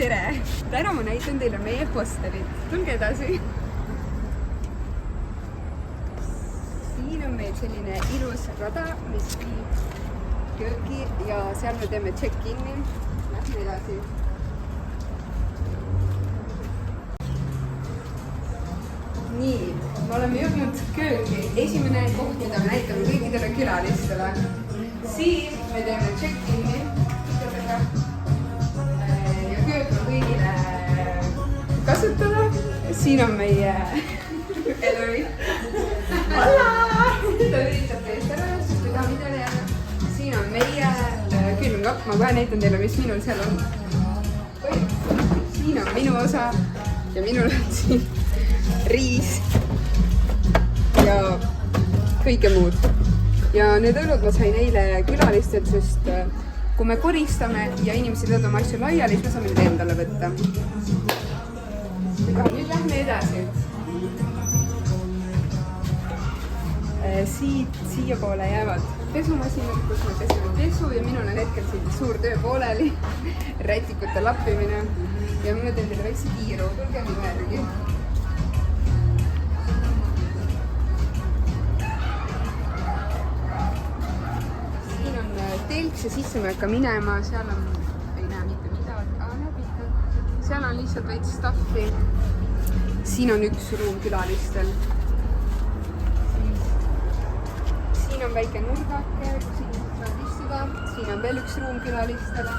tere! Täna ma näitan teile meie hostelit. Tulge edasi. Siin on meil selline ilus rada, mis viib kööki ja seal me teeme check-in'i. Lähme edasi. Nii, me oleme jõudnud kööki. Esimene koht, mida me näitame kõikidele külalistele. Siin me teeme check-in'i. Ja köök on kõigile kasutada. Siin on meie Elori. Hola! Ta üritab teist ära, sest ta tahab midagi jääda. Siin on meie külmkapp. Ma kohe näitan teile, mis minul seal on. Siin on minu osa ja minul on siin riis ja kõike muud. Ja need õllud ma sain eile külalistelt, sest kui me koristame ja inimesed võtavad oma asju laiali, siis me saame need endale võtta. Aga nüüd lähme edasi. Siia poole jäävad pesumasinad, kus me pesime pesu ja minul on hetkel siin suur töö pooleli, rätikute lappimine ja ma teen teile väikse kiiru, tulge minu järgi. Siin on telks ja sisse me hakka minema, seal on, ei näe mitte midagi, näeb ikka, seal on lihtsalt veits staffi. Siin on üks ruum külalistel. Siin on väike nurgake, siin saab istuda. Siin on veel üks ruum külalistele.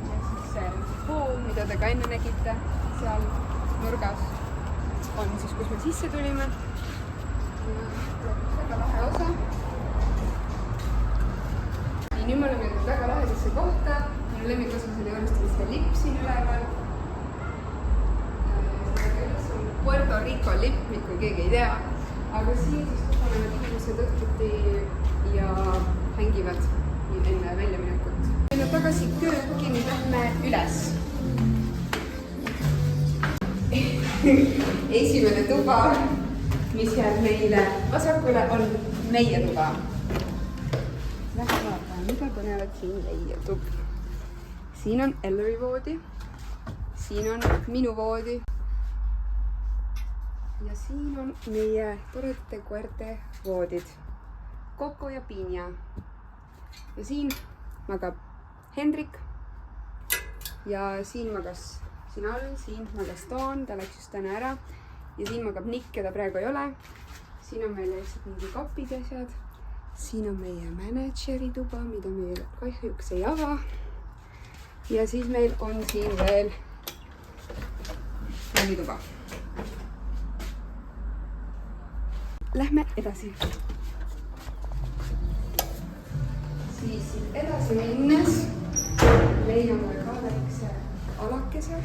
Ja siis see pool, mida te ka enne nägite, seal nurgas on siis, kus me sisse tulime. Väga lahe osa. Ja nüüd me oleme jõudnud väga lahedesse kohta. Minu lemmikosa selle juurest on see lipp siin üleval. Puerto Rico lipp, kui keegi ei tea. Aga siin siis tulevad inimesed õhtuti ja hängivad enne väljaminekut. Meil on tagasi kööki, nüüd lähme üles. Esimene tuba, mis jääb meile vasakule, on meie tuba. Lähme vaatame, mida põnevad siin leiutub. Siin on Elleri voodi, siin on minu voodi. Ja siin on meie toredate koerte voodid, Koko ja Pinja. Ja siin magab Hendrik ja siin magas siin all, siin magas Toon, ta läks just täna ära. Ja siin magab Nick, keda praegu ei ole. Siin on meil lihtsalt mingi kapid ja asjad. Siin on meie manageeri tuba, mida meil kahjuks ei ava. Ja siis meil on siin veel tuba. Lähme edasi. Siis edasi minnes leiame ka väikse alakese,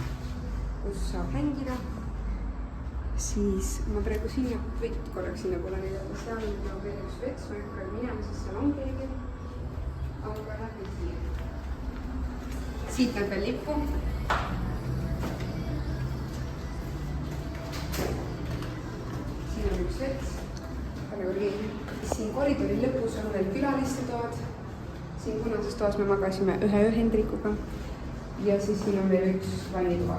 kus saab hängida. Siis ma praegu sinna võitud korraks sinna pole näidata. Seal on veel üks vets, ma ei praegu minema, sest seal on keegi. Aga lähme siia. Siit on veel lippu. Siin on üks vets. Siin koridori lõpus on veel külaliste toad. Siin punases toas me magasime ühe Hendrikuga. Ja siis siin on veel üks vannituba.